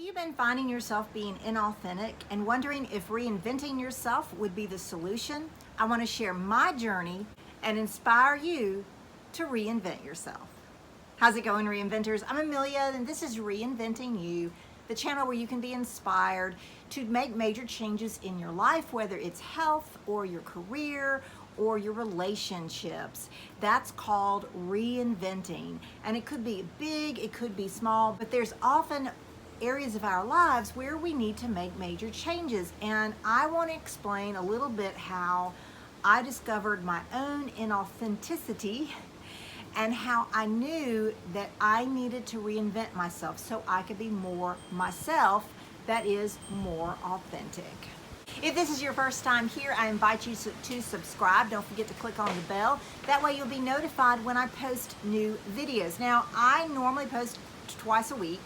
Have you been finding yourself being inauthentic and wondering if reinventing yourself would be the solution? I want to share my journey and inspire you to reinvent yourself. How's it going, reinventors? I'm Amelia, and this is Reinventing You, the channel where you can be inspired to make major changes in your life, whether it's health or your career or your relationships. That's called reinventing. And it could be big, it could be small, but there's often areas of our lives where we need to make major changes. And I want to explain a little bit how I discovered my own inauthenticity and how I knew that I needed to reinvent myself so I could be more myself, that is, more authentic. If this is your first time here, I invite you to subscribe. Don't forget to click on the bell. That way you'll be notified when I post new videos. Now, I normally post twice a week.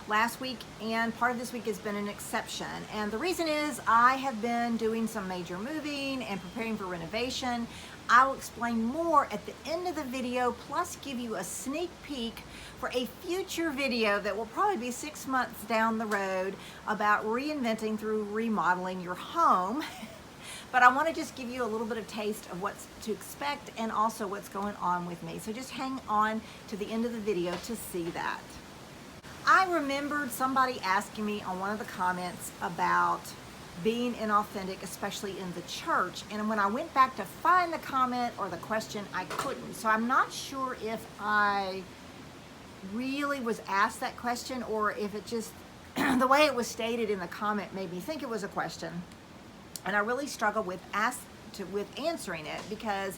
Last week and part of this week has been an exception. And the reason is I have been doing some major moving and preparing for renovation. I will explain more at the end of the video, plus give you a sneak peek for a future video that will probably be 6 months down the road about reinventing through remodeling your home. But I want to just give you a little bit of taste of what's to expect and also what's going on with me. So just hang on to the end of the video to see that. I remembered somebody asking me on one of the comments about being inauthentic, especially in the church. And when I went back to find the comment or the question, I couldn't. So I'm not sure if I really was asked that question or if it just, the way it was stated in the comment made me think it was a question. And I really struggled with answering it because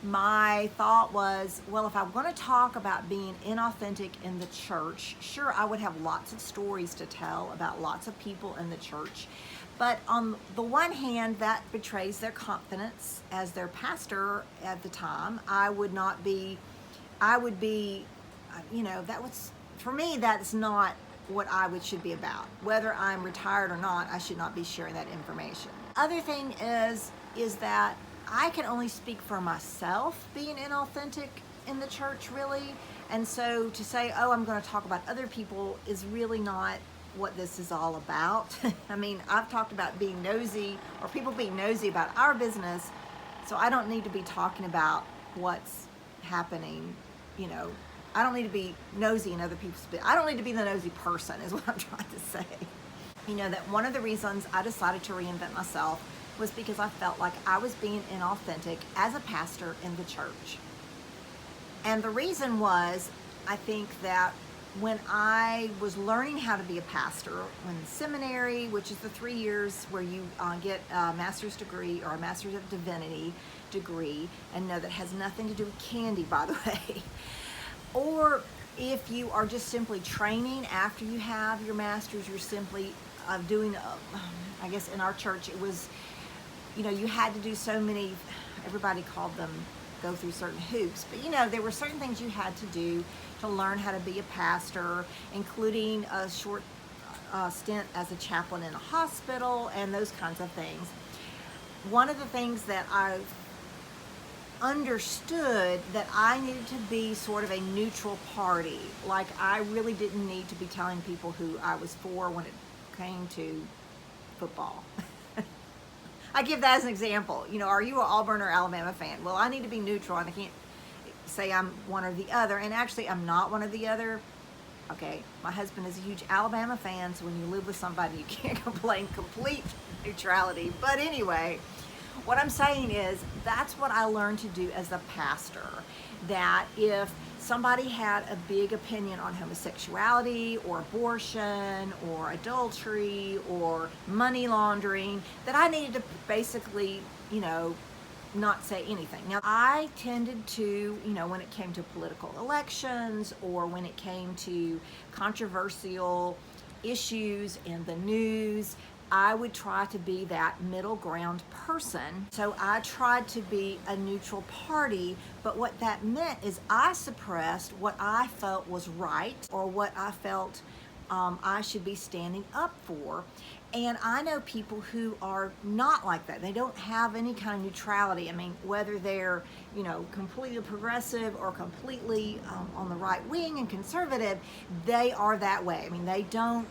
my thought was, well, if I'm going to talk about being inauthentic in the church, sure, I would have lots of stories to tell about lots of people in the church. But on the one hand, that betrays their confidence as their pastor at the time. I would be, that was, for me, that's not what I should be about. Whether I'm retired or not, I should not be sharing that information. Other thing is that I can only speak for myself being inauthentic in the church, really. And so to say, oh, I'm going to talk about other people is really not what this is all about. I mean, I've talked about being nosy or people being nosy about our business, so I don't need to be talking about what's happening, I don't need to be nosy in other people's business. I don't need to be the nosy person is what I'm trying to say. That one of the reasons I decided to reinvent myself was because I felt like I was being inauthentic as a pastor in the church. And the reason was, I think that when I was learning how to be a pastor in seminary, which is the 3 years where you get a master's degree or a master's of divinity degree, and no, that has nothing to do with candy, by the way. Or if you are just simply training after you have your master's, you're simply doing, I guess in our church, it was, you had to do so many, everybody called them go through certain hoops, but there were certain things you had to do to learn how to be a pastor, including a short stint as a chaplain in a hospital and those kinds of things. One of the things that I understood that I needed to be sort of a neutral party. Like I really didn't need to be telling people who I was for when it came to football. I give that as an example. Are you an Auburn or Alabama fan? Well, I need to be neutral and I can't say I'm one or the other. And actually, I'm not one or the other. Okay, my husband is a huge Alabama fan, so when you live with somebody, you can't complain complete neutrality. But anyway, what I'm saying is that's what I learned to do as a pastor. That if somebody had a big opinion on homosexuality or abortion or adultery or money laundering, that I needed to basically, not say anything. Now, I tended to, when it came to political elections or when it came to controversial issues in the news, I would try to be that middle ground person. So I tried to be a neutral party, but what that meant is I suppressed what I felt was right or what I felt I should be standing up for. And I know people who are not like that. They don't have any kind of neutrality. I mean, whether they're, completely progressive or completely on the right wing and conservative, they are that way. I mean, they don't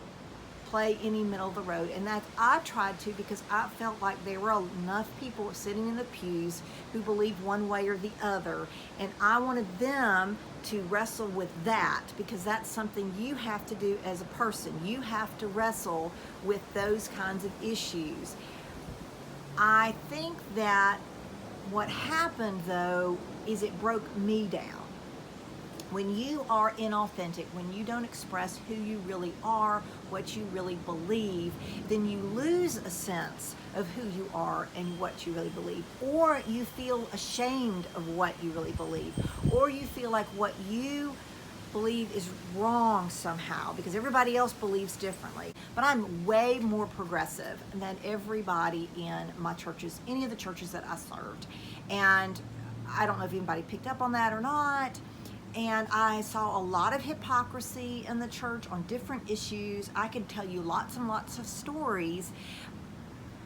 play any middle of the road. And that I tried to, because I felt like there were enough people sitting in the pews who believed one way or the other. And I wanted them to wrestle with that, because that's something you have to do as a person. You have to wrestle with those kinds of issues. I think that what happened, though, is it broke me down. When you are inauthentic, when you don't express who you really are, what you really believe, then you lose a sense of who you are and what you really believe. Or you feel ashamed of what you really believe. Or you feel like what you believe is wrong somehow because everybody else believes differently. But I'm way more progressive than everybody in my churches, any of the churches that I served. And I don't know if anybody picked up on that or not. And I saw a lot of hypocrisy in the church on different issues. I could tell you lots and lots of stories.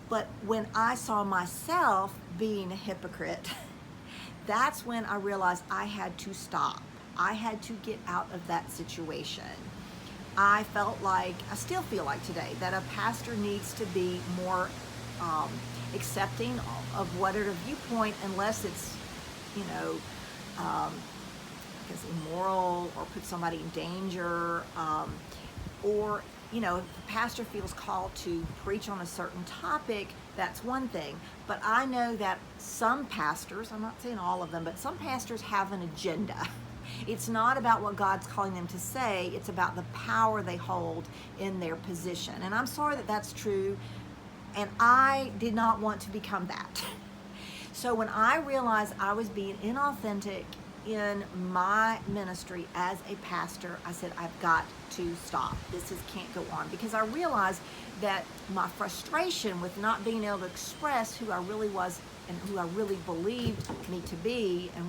But when I saw myself being a hypocrite, that's when I realized I had to stop. I had to get out of that situation. I felt like, I still feel like today, that a pastor needs to be more accepting of whatever viewpoint, unless it's, is immoral or put somebody in danger, or if the pastor feels called to preach on a certain topic, that's one thing. But I know that some pastors, I'm not saying all of them, but some pastors have an agenda. It's not about what God's calling them to say, it's about the power they hold in their position. And I'm sorry that that's true, and I did not want to become that. So when I realized I was being inauthentic in my ministry as a pastor, I said, I've got to stop. This can't go on, because I realized that my frustration with not being able to express who I really was and who I really believed me to be, and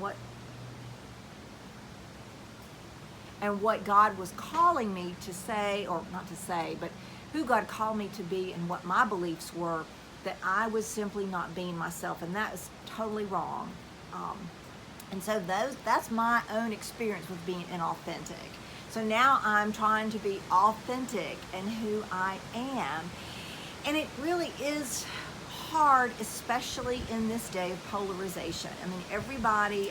what God was calling me to say, or not to say, but who God called me to be and what my beliefs were, that I was simply not being myself, and that is totally wrong. And so that's my own experience with being inauthentic. So now I'm trying to be authentic in who I am. And it really is hard, especially in this day of polarization. I mean,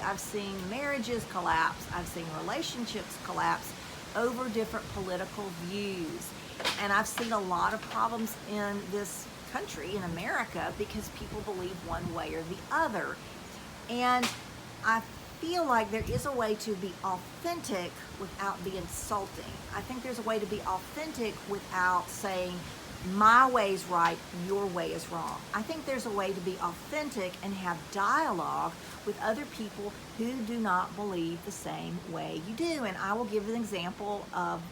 I've seen marriages collapse, I've seen relationships collapse over different political views. And I've seen a lot of problems in this country, in America, because people believe one way or the other. And I feel like there is a way to be authentic without being insulting. I think there's a way to be authentic without saying, my way is right, your way is wrong. I think there's a way to be authentic and have dialogue with other people who do not believe the same way you do. And I will give an example of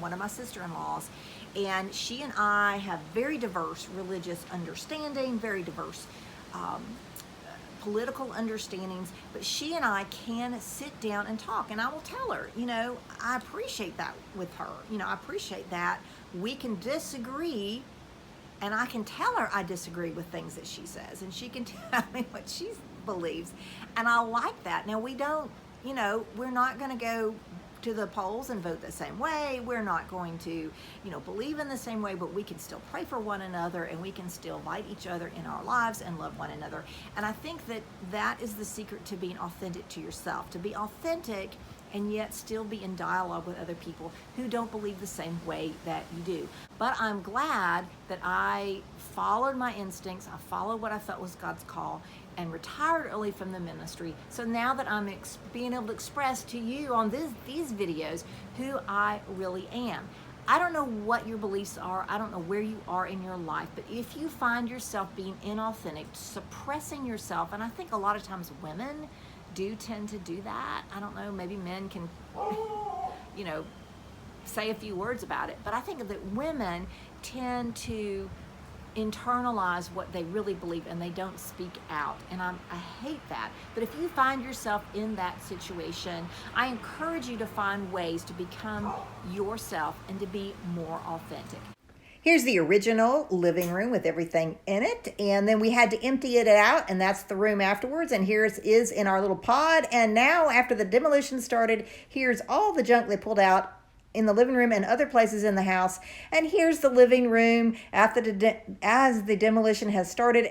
one of my sister-in-laws. And she and I have very diverse religious understanding, very diverse political understandings, but she and I can sit down and talk, and I will tell her, I appreciate that with her. I appreciate that we can disagree, and I can tell her I disagree with things that she says, and she can tell me what she believes, and I like that. Now, we don't, we're not going to go to the polls and vote the same way. We're not going to, believe in the same way, but we can still pray for one another, and we can still invite each other in our lives and love one another. And I think that is the secret to being authentic to yourself, to be authentic and yet still be in dialogue with other people who don't believe the same way that you do. But I'm glad that I followed my instincts, I followed what I felt was God's call, and retired early from the ministry. So now that I'm being able to express to you on these videos who I really am. I don't know what your beliefs are. I don't know where you are in your life, but if you find yourself being inauthentic, suppressing yourself, and I think a lot of times women do tend to do that. I don't know, maybe men can, say a few words about it, but I think that women tend to internalize what they really believe, and they don't speak out, and I hate that. But if you find yourself in that situation, I encourage you to find ways to become yourself and to be more authentic. Here's the original living room with everything in it, and then we had to empty it out, and that's the room afterwards, and here it is in our little pod. And now, after the demolition started, here's all the junk they pulled out in the living room and other places in the house. And here's the living room as the demolition has started.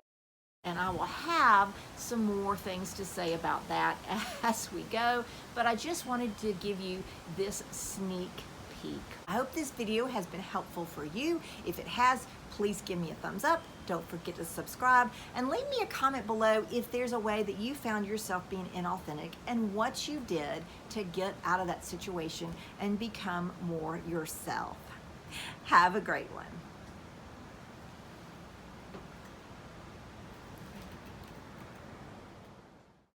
And I will have some more things to say about that as we go, but I just wanted to give you this sneak peek. I hope this video has been helpful for you. If it has, please give me a thumbs up. Don't forget to subscribe and leave me a comment below if there's a way that you found yourself being inauthentic and what you did to get out of that situation and become more yourself. Have a great one.